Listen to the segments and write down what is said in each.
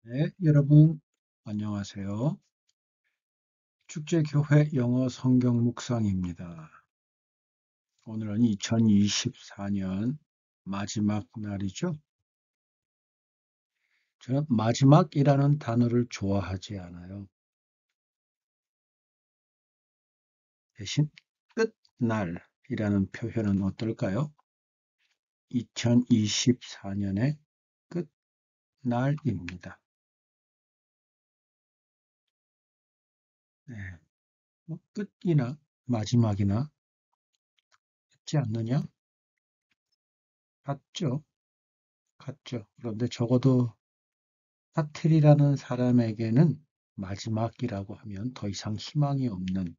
네, 여러분, 안녕하세요. 축제교회 영어 성경 묵상입니다. 오늘은 2024년 마지막 날이죠. 저는 마지막이라는 단어를 좋아하지 않아요. 대신 끝날이라는 표현은 어떨까요? 2024년의 끝날입니다. 네, 뭐 끝이나 마지막이나 같지 않느냐? 같죠? 같죠. 그런데 적어도 사텔이라는 사람에게는 마지막이라고 하면 더 이상 희망이 없는,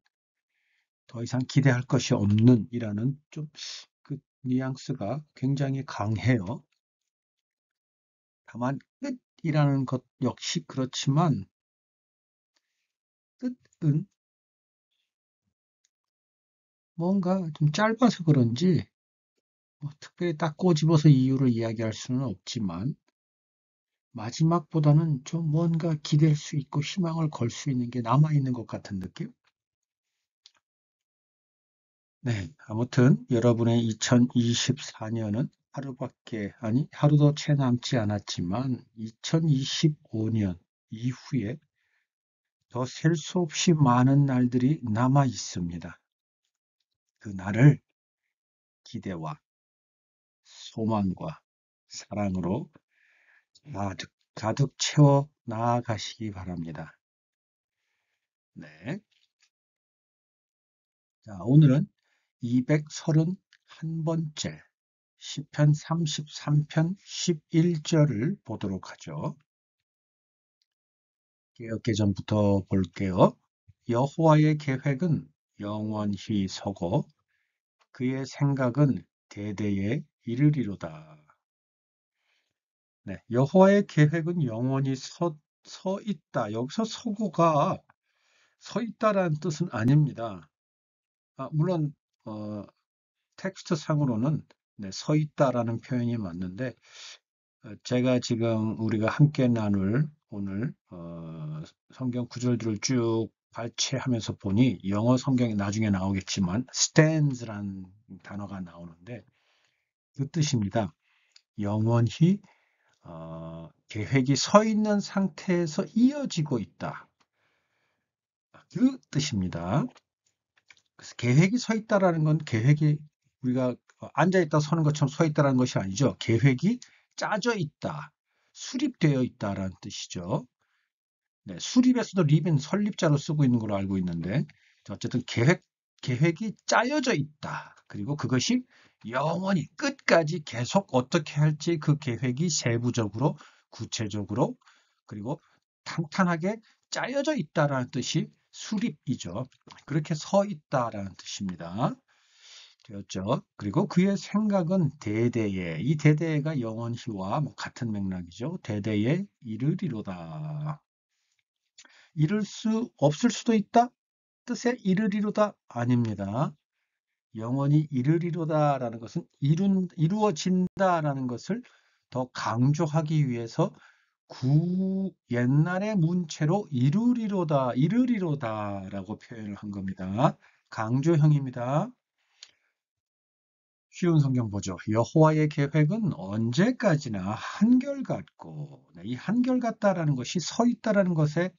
더 이상 기대할 것이 없는 이라는 좀 그 뉘앙스가 굉장히 강해요. 다만 끝이라는 것 역시 그렇지만 끝은 뭔가 좀 짧아서 그런지 뭐 특별히 딱 꼬집어서 이유를 이야기할 수는 없지만 마지막보다는 좀 뭔가 기댈 수 있고 희망을 걸 수 있는 게 남아있는 것 같은 느낌? 네, 아무튼 여러분의 2024년은 하루도 채 남지 않았지만 2025년 이후에 더 셀 수 없이 많은 날들이 남아 있습니다. 그 날을 기대와 소망과 사랑으로 가득 가득 채워 나아가시기 바랍니다. 네. 자, 오늘은 231번째 시편 33편 11절을 보도록 하죠. 개혁개정부터 볼게요. 여호와의 계획은 영원히 서고 그의 생각은 대대에 이르리로다. 네, 여호와의 계획은 영원히 서 있다. 여기서 서고가 서 있다라는 뜻은 아닙니다. 물론 텍스트 상으로는 네, 서 있다라는 표현이 맞는데 제가 지금 우리가 함께 나눌 오늘 성경 구절들을 쭉 발췌하면서 보니 영어 성경이 나중에 나오겠지만 stands라는 단어가 나오는데 그 뜻입니다. 영원히 계획이 서 있는 상태에서 이어지고 있다. 그 뜻입니다. 그래서 계획이 서 있다라는 건 계획이 우리가 앉아 있다 서는 것처럼 서 있다라는 것이 아니죠. 계획이 짜져 있다, 수립되어 있다라는 뜻이죠. 네, 수립에서도 립은 설립자로 쓰고 있는 걸로 알고 있는데 어쨌든 계획이 짜여져 있다. 그리고 그것이 영원히 끝까지 계속 어떻게 할지 그 계획이 세부적으로 구체적으로 그리고 탄탄하게 짜여져 있다라는 뜻이 수립이죠. 그렇게 서 있다라는 뜻입니다. 되었죠. 그리고 그의 생각은 대대에, 이 대대가 영원히와 뭐 같은 맥락이죠. 대대에 이르리로다. 이룰 수 없을 수도 있다? 뜻의 이르리로다 아닙니다. 영원히 이르리로다라는 것은 이루어진다라는 것을 더 강조하기 위해서 옛날의 문체로 이르리로다라고 표현을 한 겁니다. 강조형입니다. 쉬운 성경 보죠. 여호와의 계획은 언제까지나 한결같고, 네, 이 한결같다라는 것이 서 있다라는 것의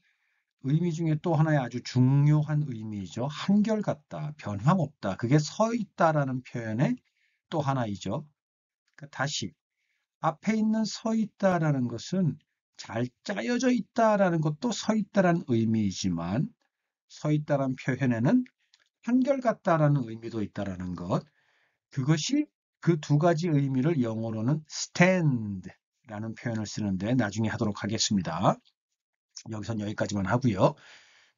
의미 중에 또 하나의 아주 중요한 의미이죠. 한결같다, 변함없다. 그게 서 있다라는 표현의 또 하나이죠. 그러니까 다시 앞에 있는 서 있다라는 것은 잘 짜여져 있다라는 것도 서 있다라는 의미이지만 서 있다라는 표현에는 한결같다라는 의미도 있다라는 것. 그것이 그 두 가지 의미를 영어로는 stand라는 표현을 쓰는데 나중에 하도록 하겠습니다. 여기선 여기까지만 하고요.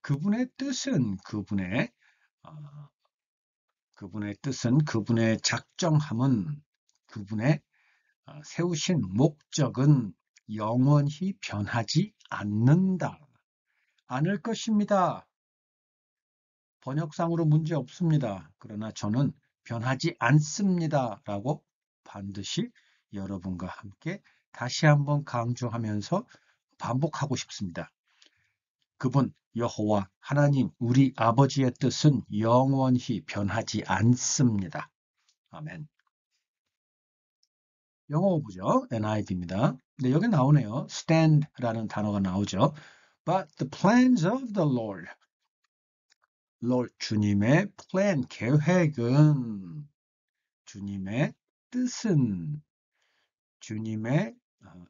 그분의 뜻은 어, 그분의 뜻은 그분의 작정함은 그분의 세우신 목적은 영원히 변하지 않을 것입니다. 번역상으로 문제 없습니다. 그러나 저는 변하지 않습니다라고 반드시 여러분과 함께 다시 한번 강조하면서 반복하고 싶습니다. 그분 여호와 하나님 우리 아버지의 뜻은 영원히 변하지 않습니다. 아멘. 영어 보죠. NIV입니다. 네, 여기 나오네요. stand라는 단어가 나오죠. But the plans of the Lord, 주님의 plan, 계획은, 주님의 뜻은, 주님의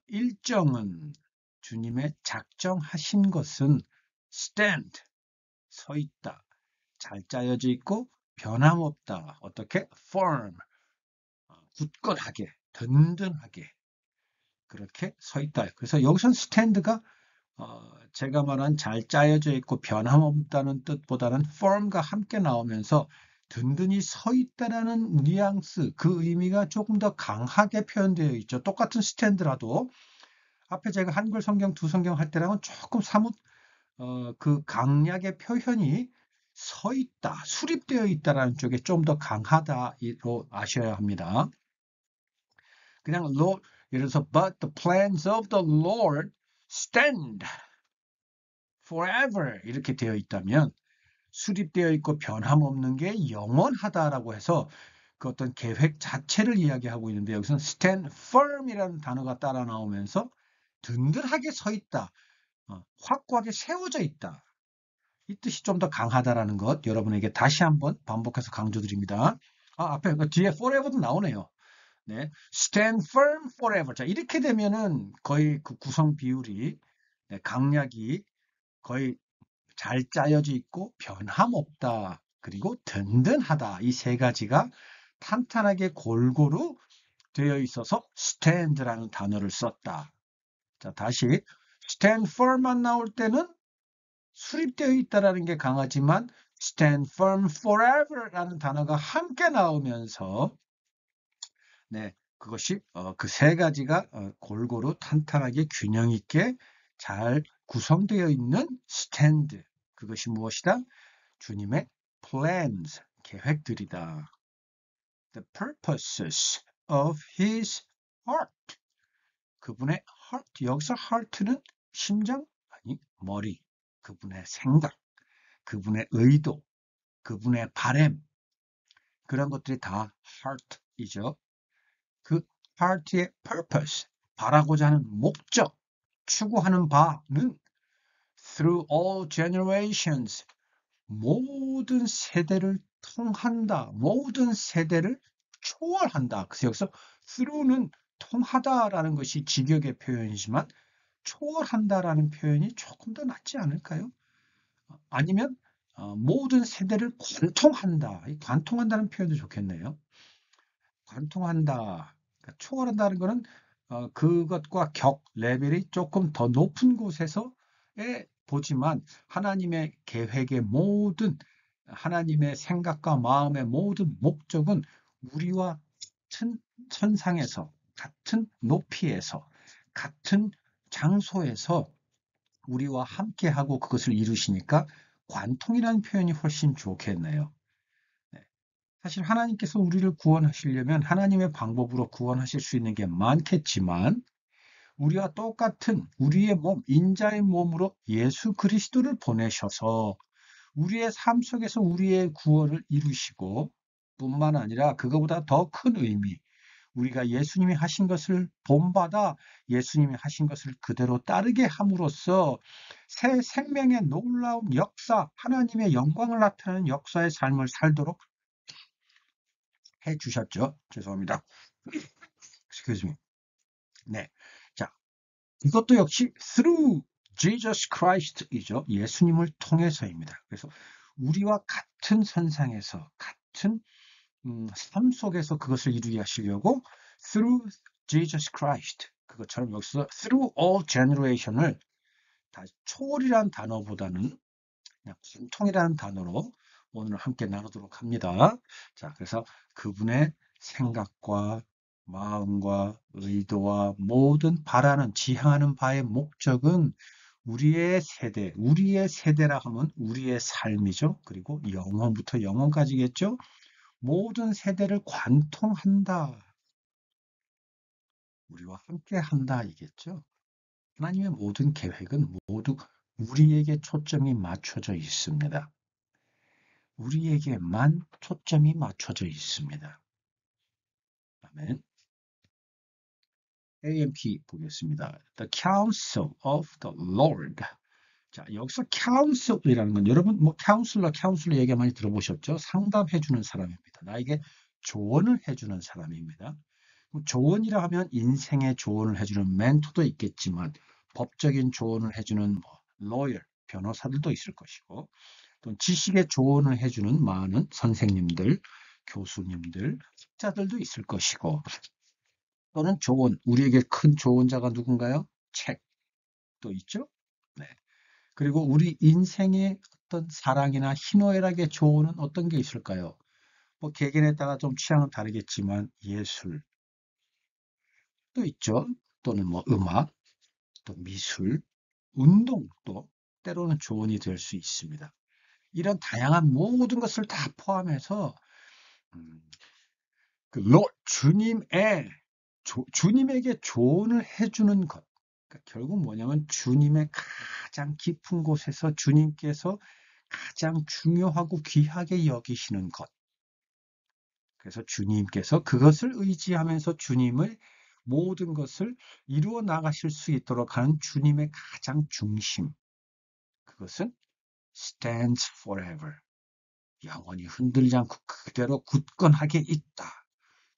일정은, 주님의 작정하신 것은 stand, 서 있다, 잘 짜여져 있고 변함없다. 어떻게? firm, 굳건하게, 든든하게 그렇게 서 있다. 그래서 여기선 스탠드가 제가 말한 잘 짜여져 있고 변함없다는 뜻보다는 firm과 함께 나오면서 든든히 서 있다라는 뉘앙스, 그 의미가 조금 더 강하게 표현되어 있죠. 똑같은 스탠드라도 앞에 제가 한글 성경 두 성경 할 때랑은 조금 사뭇 그 강약의 표현이 서 있다, 수립되어 있다라는 쪽에 좀 더 강하다로 아셔야 합니다. 그냥 Lord, 예를 들어서 But the plans of the Lord stand forever 이렇게 되어 있다면 수립되어 있고 변함없는 게 영원하다라고 해서 그 어떤 계획 자체를 이야기하고 있는데 여기서는 stand firm이라는 단어가 따라 나오면서 든든하게 서 있다, 확고하게 세워져 있다. 이 뜻이 좀 더 강하다라는 것 여러분에게 다시 한번 반복해서 강조드립니다. 앞에 뒤에 forever도 나오네요. 네, stand firm forever. 자, 이렇게 되면은 거의 그 구성 비율이 네, 강약이 거의 잘 짜여져 있고 변함없다. 그리고 든든하다. 이 세 가지가 탄탄하게 골고루 되어 있어서 stand라는 단어를 썼다. 자, 다시 stand firm만 나올 때는 수립되어 있다라는 게 강하지만 stand firm forever라는 단어가 함께 나오면서 네, 그것이 그 세 가지가 골고루 탄탄하게 균형 있게 잘 구성되어 있는 스탠드. 그것이 무엇이다? 주님의 plans, 계획들이다. The purposes of his heart. 그분의 heart, 여기서 heart는 심장? 아니, 머리. 그분의 생각, 그분의 의도, 그분의 바램. 그런 것들이 다 heart이죠. 그 heart의 purpose, 바라고자 하는 목적, 추구하는 바는 through all generations, 모든 세대를 통한다. 모든 세대를 초월한다. 그래서 여기서 through는 통하다라는 것이 직역의 표현이지만 초월한다라는 표현이 조금 더 낫지 않을까요? 아니면 모든 세대를 관통한다. 이 관통한다는 표현도 좋겠네요. 관통한다. 그러니까 초월한다는 것은 그것과 레벨이 조금 더 높은 곳에서의 보지만 하나님의 계획의 모든 하나님의 생각과 마음의 모든 목적은 우리와 같은 천상에서 같은 높이에서 같은 장소에서 우리와 함께하고 그것을 이루시니까 관통이라는 표현이 훨씬 좋겠네요. 네. 사실 하나님께서 우리를 구원하시려면 하나님의 방법으로 구원하실 수 있는 게 많겠지만 우리와 똑같은 우리의 몸, 인자의 몸으로 예수 그리스도를 보내셔서 우리의 삶 속에서 우리의 구원을 이루시고 뿐만 아니라 그거보다 더 큰 의미, 우리가 예수님이 하신 것을 본받아 예수님이 하신 것을 그대로 따르게 함으로써 새 생명의 놀라운 역사, 하나님의 영광을 나타내는 역사의 삶을 살도록 해 주셨죠. 죄송합니다. Excuse me. 네. 자, 이것도 역시 through Jesus Christ이죠. 예수님을 통해서입니다. 그래서 우리와 같은 선상에서 같은 삶 속에서 그것을 이루게 하시려고 through Jesus Christ 그것처럼 여기서 through all generation을 다 초월이라는 단어보다는 그냥 관통이라는 단어로 오늘 함께 나누도록 합니다. 자, 그래서 그분의 생각과 마음과 의도와 모든 바라는 지향하는 바의 목적은 우리의 세대라 하면 우리의 삶이죠. 그리고 영원부터 영원까지겠죠. 모든 세대를 관통한다. 우리와 함께 한다 이겠죠. 하나님의 모든 계획은 모두 우리에게 초점이 맞춰져 있습니다. 우리에게만 초점이 맞춰져 있습니다. 아멘. AMP 보겠습니다. The counsel of the Lord. 자, 여기서 counsel이라는 건 여러분 뭐 counselor 얘기 많이 들어보셨죠? 상담해주는 사람입니다. 나에게 조언을 해주는 사람입니다. 조언이라 하면 인생의 조언을 해주는 멘토도 있겠지만 법적인 조언을 해주는 뭐 lawyer, 변호사들도 있을 것이고 또 지식의 조언을 해주는 많은 선생님들, 교수님들, 학자들도 있을 것이고 또는 조언, 우리에게 큰 조언자가 누군가요? 책도 있죠? 네. 그리고 우리 인생의 어떤 사랑이나 희노애락의 조언은 어떤 게 있을까요? 뭐 개개인에 따라 좀 취향은 다르겠지만 예술도 있죠. 또는 뭐 음악, 또 미술, 운동도 때로는 조언이 될 수 있습니다. 이런 다양한 모든 것을 다 포함해서 음, 주님에게 조언을 해주는 것. 그러니까 결국 뭐냐면 주님의 가장 깊은 곳에서 주님께서 가장 중요하고 귀하게 여기시는 것. 그래서 주님께서 그것을 의지하면서 주님의 모든 것을 이루어 나가실 수 있도록 하는 주님의 가장 중심. 그것은 stands forever. 영원히 흔들리지 않고 그대로 굳건하게 있다.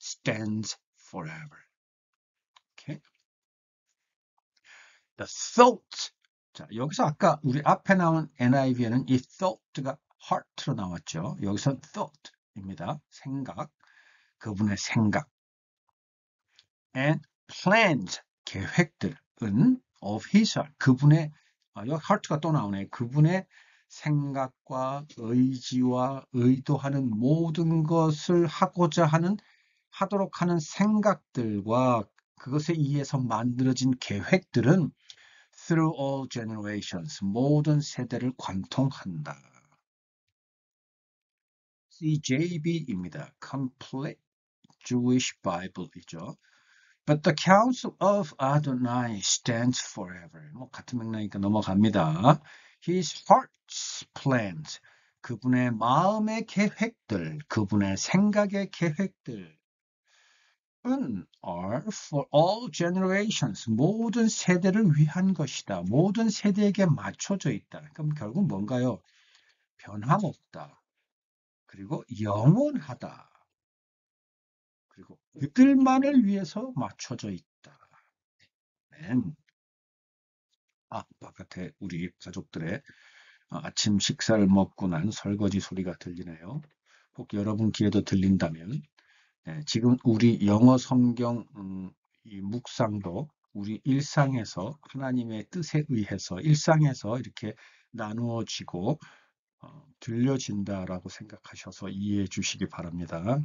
stands forever. Okay? The thought. 자, 여기서 아까 우리 앞에 나온 NIV에는 이 thought가 heart로 나왔죠. 여기서 thought입니다. 생각. 그분의 생각. And plans, 계획들은 of his heart, 그분의, 여기 heart가 또 나오네. 그분의 생각과 의지와 의도하는 모든 것을 하도록 하는 생각들과 그것에 의해서 만들어진 계획들은 through all generations, 모든 세대를 관통한다. CJB입니다. Complete Jewish Bible이죠. But the counsel of Adonai stands forever. 뭐 같은 맥락이니까 넘어갑니다. His heart's plans, 그분의 마음의 계획들, 그분의 생각의 계획들은 are for all generations, 모든 세대를 위한 것이다. 모든 세대에게 맞춰져 있다. 그럼 결국 뭔가요? 변함없다. 그리고 영원하다. 그리고 그들만을 위해서 맞춰져 있다. 바깥에 우리 가족들의 아침 식사를 먹고 난 설거지 소리가 들리네요. 혹 여러분 귀에도 들린다면 지금 우리 영어 성경 이 묵상도 우리 일상에서 하나님의 뜻에 의해서 일상에서 이렇게 나누어지고 들려진다라고 생각하셔서 이해해 주시기 바랍니다.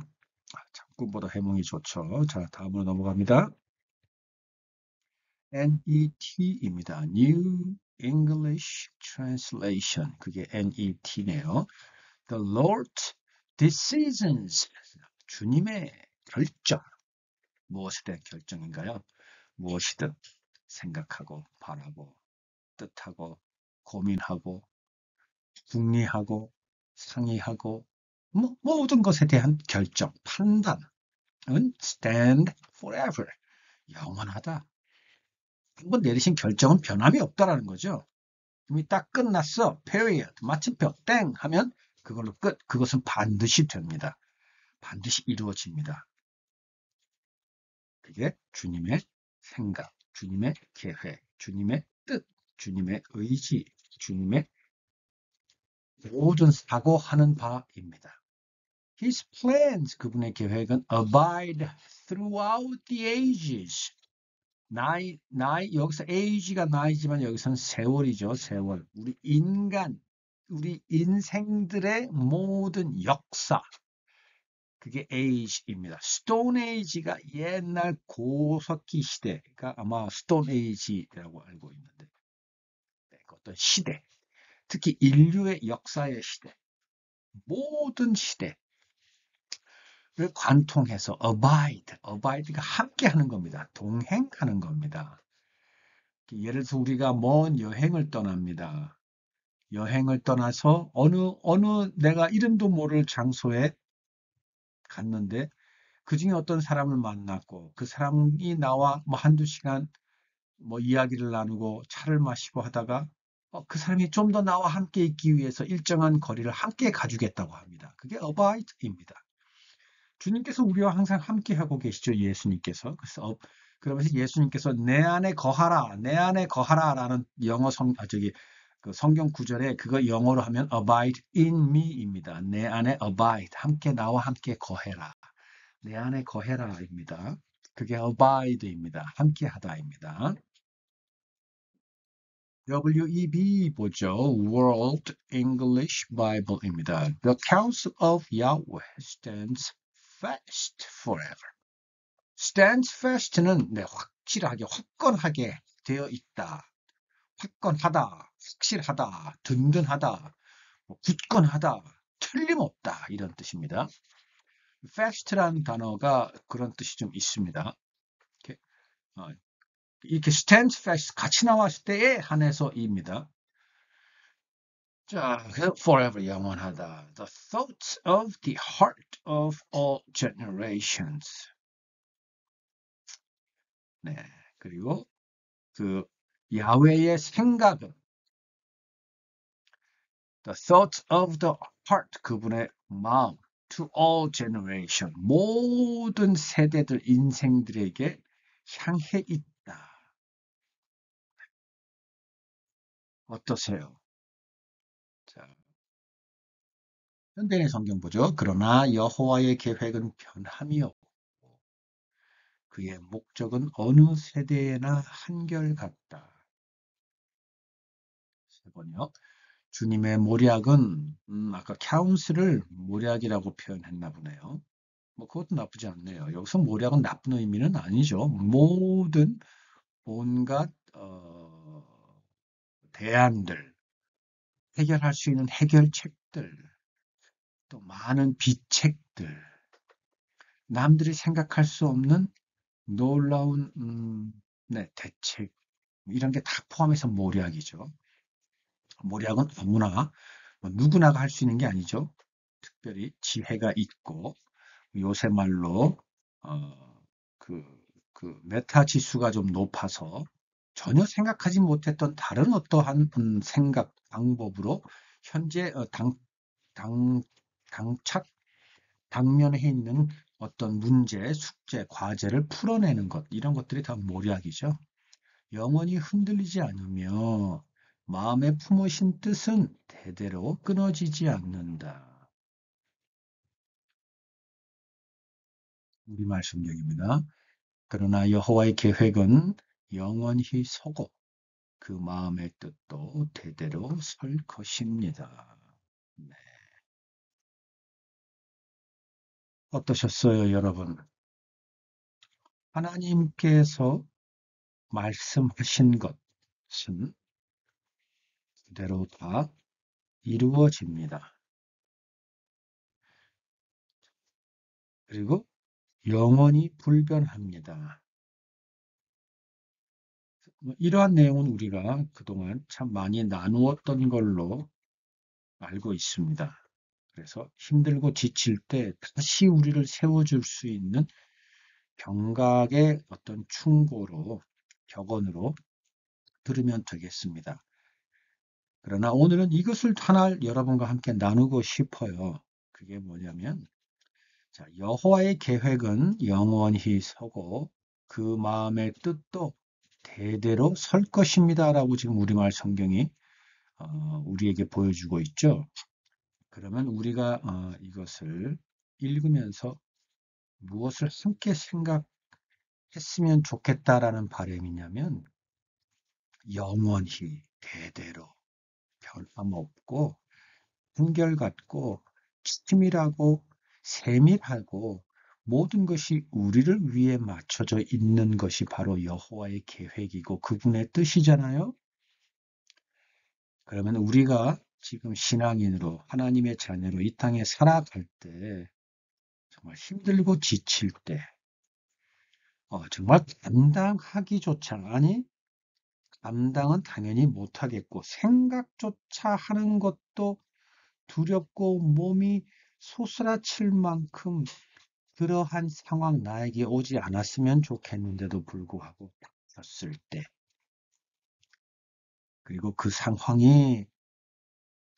잠깐보다 해몽이 좋죠. 자, 다음으로 넘어갑니다. NET입니다. New English Translation. 그게 NET네요. The Lord's decisions. 주님의 결정. 무엇에 대한 결정인가요? 무엇이든 생각하고 바라고 뜻하고 고민하고 궁리하고 상의하고 모든 것에 대한 결정, 판단은 stand forever. 영원하다. 한번 내리신 결정은 변함이 없다라는 거죠. 이미 딱 끝났어. period. 마침표 땡 하면 그걸로 끝. 그것은 반드시 됩니다. 반드시 이루어집니다. 그게 주님의 생각, 주님의 계획, 주님의 뜻, 주님의 의지, 주님의 모든 사고하는 바입니다. His plans, 그분의 계획은 abide throughout the ages. 나이, 여기서 age가 나이지만 여기서는 세월이죠, 세월. 우리 인생들의 모든 역사. 그게 age입니다. Stone Age가 옛날 고석기 시대가 아마 Stone Age라고 알고 있는데, 그 어떤 시대, 특히 인류의 역사의 시대, 모든 시대를 관통해서 abide가 함께하는 겁니다. 동행하는 겁니다. 예를 들어서 우리가 먼 여행을 떠납니다. 여행을 떠나서 어느 내가 이름도 모를 장소에 갔는데 그중에 어떤 사람을 만났고 그 사람이 나와 뭐 한두 시간 뭐 이야기를 나누고 차를 마시고 하다가 그 사람이 좀 더 나와 함께 있기 위해서 일정한 거리를 함께 가주겠다고 합니다. 그게 abide입니다. 주님께서 우리와 항상 함께 하고 계시죠. 예수님께서. 그래서 그러면서 예수님께서 내 안에 거하라, 내 안에 거하라라는 영어 그 성경 구절에 그거 영어로 하면 abide in me입니다. 내 안에 abide, 함께 나와 함께 거해라. 내 안에 거해라입니다. 그게 abide입니다. 함께 하다입니다. WEB 보죠. World English Bible입니다. The counsel of Yahweh stands fast forever. stands fast는 확실하게, 확건하게 되어 있다. 확건하다, 확실하다, 든든하다, 굳건하다, 틀림없다 이런 뜻입니다. fast라는 단어가 그런 뜻이 좀 있습니다. 이렇게 stand fast 같이 나왔을 때에 한해서입니다. 자, forever 영원하다. The thoughts of the heart of all generations. 네, 그리고 그 야훼의 생각은 the thoughts of the heart 그분의 마음 to all generation 모든 세대들 인생들에게 향해 있다. 어떠세요? 자, 현대인의 성경 보죠. 그러나 여호와의 계획은 변함이 없고 그의 목적은 어느 세대에나 한결같다. 세 번이요. 주님의 모략은 아까 카운슬을 모략이라고 표현했나 보네요. 뭐 그것도 나쁘지 않네요. 여기서 모략은 나쁜 의미는 아니죠. 모든 온갖 대안들, 해결할 수 있는 해결책들, 또 많은 비책들, 남들이 생각할 수 없는 놀라운 네, 대책 이런 게 다 포함해서 모략이죠. 모략은 아무나 누구나가 할 수 있는 게 아니죠. 특별히 지혜가 있고 요새 말로 어, 그, 그 메타 지수가 좀 높아서 전혀 생각하지 못했던 다른 어떠한 생각 방법으로 현재 당착 당면에 있는 어떤 문제, 숙제, 과제를 풀어내는 것 이런 것들이 다 모략이죠. 영원히 흔들리지 않으며 마음에 품으신 뜻은 대대로 끊어지지 않는다. 우리말 성경입니다. 그러나 여호와의 계획은 영원히 서고 그 마음의 뜻도 대대로 설 것입니다. 네. 어떠셨어요, 여러분? 하나님께서 말씀하신 것은 그대로 다 이루어집니다. 그리고 영원히 불변합니다. 이러한 내용은 우리가 그동안 참 많이 나누었던 걸로 알고 있습니다. 그래서 힘들고 지칠 때 다시 우리를 세워줄 수 있는 경각의 어떤 충고로, 격언으로 들으면 되겠습니다. 그러나 오늘은 이것을 하나 여러분과 함께 나누고 싶어요. 그게 뭐냐면, 자, 여호와의 계획은 영원히 서고 그 마음의 뜻도 대대로 설 것입니다라고 지금 우리말 성경이 우리에게 보여주고 있죠. 그러면 우리가 이것을 읽으면서 무엇을 함께 생각했으면 좋겠다라는 바람이냐면 영원히 대대로 변함없고 한결같고 치밀하고 세밀하고 모든 것이 우리를 위해 맞춰져 있는 것이 바로 여호와의 계획이고 그분의 뜻이잖아요. 그러면 우리가 지금 신앙인으로 하나님의 자녀로 이 땅에 살아갈 때 정말 힘들고 지칠 때 정말 감당하기조차 아니 감당은 당연히 못하겠고 생각조차 하는 것도 두렵고 몸이 소스라칠 만큼 그러한 상황 나에게 오지 않았으면 좋겠는데도 불구하고 닥쳤을 때 그리고 그 상황이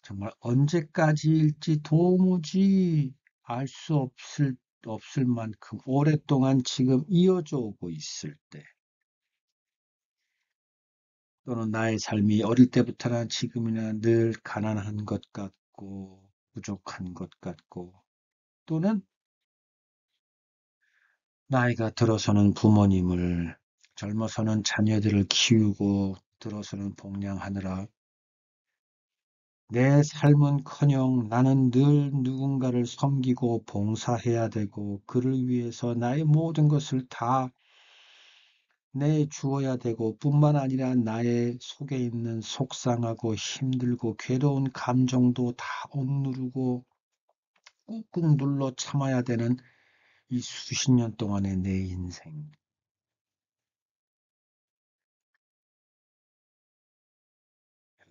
정말 언제까지일지 도무지 알 수 없을 만큼 오랫동안 지금 이어져 오고 있을 때 또는 나의 삶이 어릴 때부터나 지금이나 늘 가난한 것 같고 부족한 것 같고 또는 나이가 들어서는 부모님을 젊어서는 자녀들을 키우고 들어서는 복양하느라 내 삶은커녕 나는 늘 누군가를 섬기고 봉사해야 되고 그를 위해서 나의 모든 것을 다 내주어야 되고 뿐만 아니라 나의 속에 있는 속상하고 힘들고 괴로운 감정도 다 억누르고 꾹꾹 눌러 참아야 되는 이 수십 년 동안의 내 인생.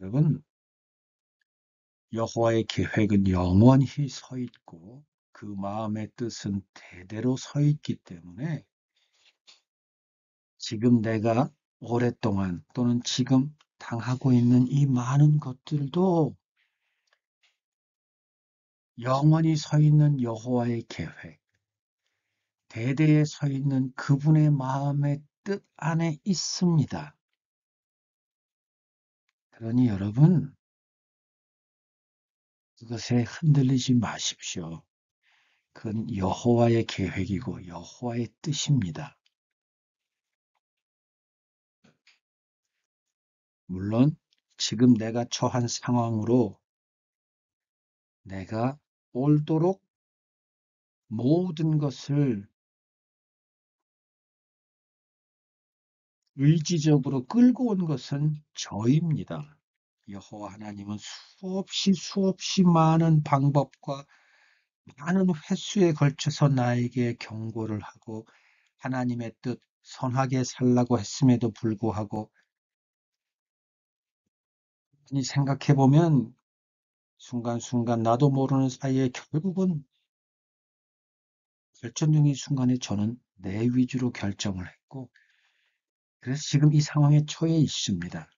여러분, 여호와의 계획은 영원히 서 있고 그 마음의 뜻은 대대로 서 있기 때문에 지금 내가 오랫동안 또는 지금 당하고 있는 이 많은 것들도 영원히 서 있는 여호와의 계획, 대대에 서 있는 그분의 마음의 뜻 안에 있습니다. 그러니 여러분, 그것에 흔들리지 마십시오. 그건 여호와의 계획이고 여호와의 뜻입니다. 물론 지금 내가 처한 상황으로 내가 옳도록 모든 것을 의지적으로 끌고 온 것은 저입니다. 여호와 하나님은 수없이 많은 방법과 많은 횟수에 걸쳐서 나에게 경고를 하고 하나님의 뜻 선하게 살라고 했음에도 불구하고 생각해 보면 순간순간 나도 모르는 사이에 결국은 결정적인 순간에 저는 내 위주로 결정을 했고 그래서 지금 이 상황에 처해 있습니다.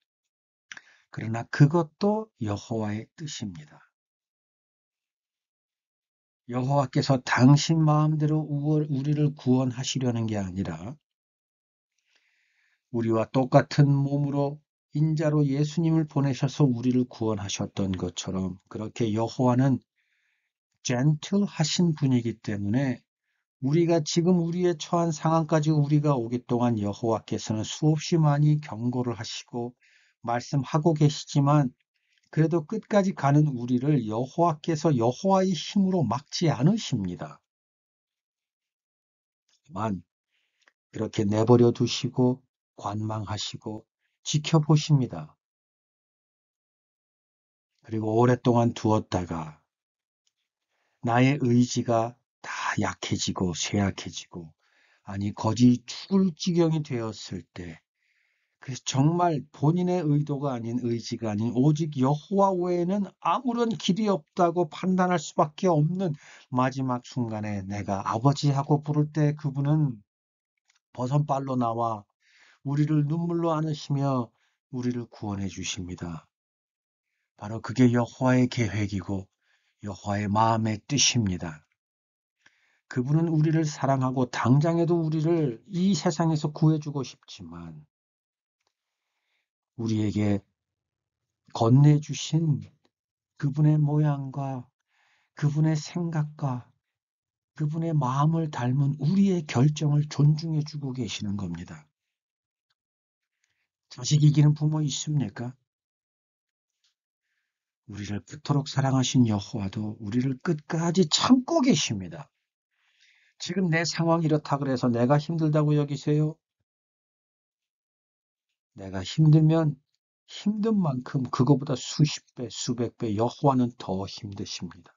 그러나 그것도 여호와의 뜻입니다. 여호와께서 당신 마음대로 우리를 구원하시려는 게 아니라 우리와 똑같은 몸으로 인자로 예수님을 보내셔서 우리를 구원하셨던 것처럼 그렇게 여호와는 젠틀하신 분이기 때문에 우리가 지금 우리의 처한 상황까지 우리가 오기 동안 여호와께서는 수없이 많이 경고를 하시고 말씀하고 계시지만 그래도 끝까지 가는 우리를 여호와께서 여호와의 힘으로 막지 않으십니다. 다만 그렇게 내버려 두시고 관망하시고 지켜보십니다. 그리고 오랫동안 두었다가 나의 의지가 다 약해지고 쇠약해지고 아니 거의 죽을 지경이 되었을 때 그래서 정말 본인의 의도가 아닌 의지가 아닌 오직 여호와 외에는 아무런 길이 없다고 판단할 수밖에 없는 마지막 순간에 내가 아버지하고 부를 때 그분은 버선발로 나와 우리를 눈물로 안으시며 우리를 구원해 주십니다. 바로 그게 여호와의 계획이고 여호와의 마음의 뜻입니다. 그분은 우리를 사랑하고 당장에도 우리를 이 세상에서 구해주고 싶지만 우리에게 건네주신 그분의 모양과 그분의 생각과 그분의 마음을 닮은 우리의 결정을 존중해주고 계시는 겁니다. 자식 이기는 부모 있습니까? 우리를 그토록 사랑하신 여호와도 우리를 끝까지 참고 계십니다. 지금 내 상황이 이렇다 그래서 내가 힘들다고 여기세요? 내가 힘들면 힘든 만큼 그거보다 수십 배, 수백 배 여호와는 더 힘드십니다.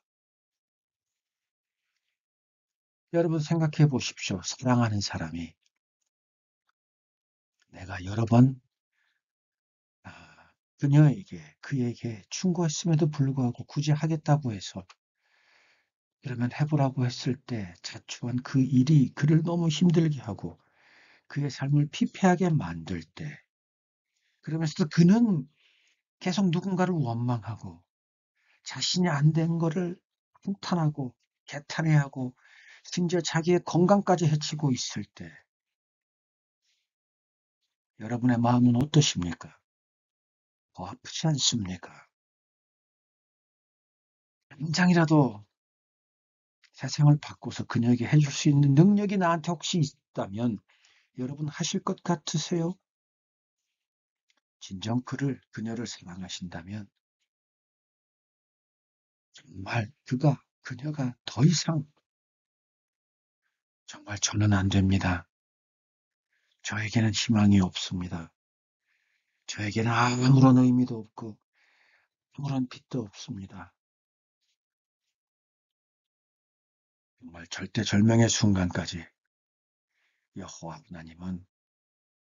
여러분 생각해 보십시오. 사랑하는 사람이 내가 여러 번 그에게 충고했음에도 불구하고 굳이 하겠다고 해서 그러면 해보라고 했을 때 자초한 그 일이 그를 너무 힘들게 하고 그의 삶을 피폐하게 만들 때 그러면서도 그는 계속 누군가를 원망하고 자신이 안 된 거를 한탄하고 개탄해하고 심지어 자기의 건강까지 해치고 있을 때 여러분의 마음은 어떠십니까? 더 아프지 않습니까? 당장이라도 세상을 바꿔서 그녀에게 해줄 수 있는 능력이 나한테 혹시 있다면 여러분 하실 것 같으세요? 진정 그녀를 사랑하신다면 정말 그녀가 더 이상 정말 저는 안 됩니다. 저에게는 희망이 없습니다. 저에게는 아무런 의미도 없고 아무런 빛도 없습니다. 정말 절대절명의 순간까지 여호와 하나님은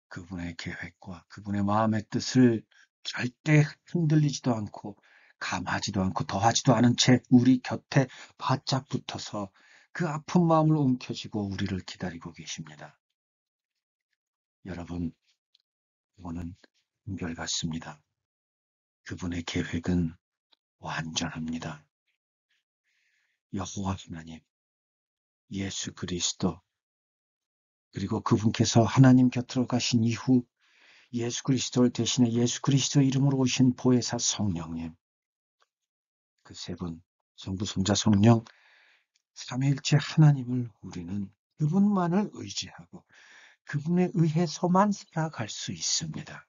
그분의 계획과 그분의 마음의 뜻을 절대 흔들리지도 않고 감하지도 않고 더하지도 않은 채 우리 곁에 바짝 붙어서 그 아픈 마음을 움켜쥐고 우리를 기다리고 계십니다. 여러분, 그분은 한결같습니다. 그분의 계획은 완전합니다. 여호와 하나님, 예수 그리스도, 그리고 그분께서 하나님 곁으로 가신 이후 예수 그리스도를 대신해 예수 그리스도 이름으로 오신 보혜사 성령님, 그 세 분, 성부, 성자, 성령, 삼위일체 하나님을 우리는 그분만을 의지하고 그분에 의해서만 살아갈 수 있습니다.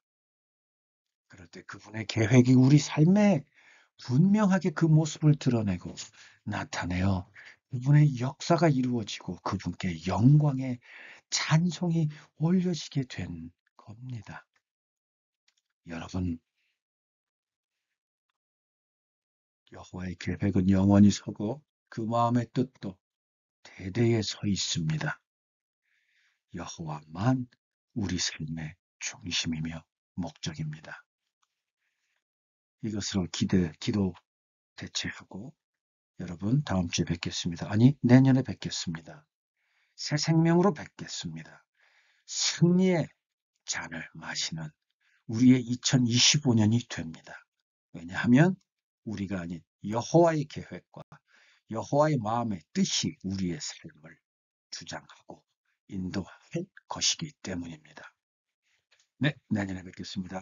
그럴 때 그분의 계획이 우리 삶에 분명하게 그 모습을 드러내고 나타내어 그분의 역사가 이루어지고 그분께 영광의 찬송이 올려지게 된 겁니다. 여러분, 여호와의 계획은 영원히 서고 그 마음의 뜻도 대대에 서 있습니다. 여호와만 우리 삶의 중심이며 목적입니다. 이것으로 기도 대체하고 여러분 다음 주에 뵙겠습니다. 아니, 내년에 뵙겠습니다. 새 생명으로 뵙겠습니다. 승리의 잔을 마시는 우리의 2025년이 됩니다. 왜냐하면 우리가 아닌 여호와의 계획과 여호와의 마음의 뜻이 우리의 삶을 주장하고 인도할 것이기 때문입니다. 네, 내년에 뵙겠습니다.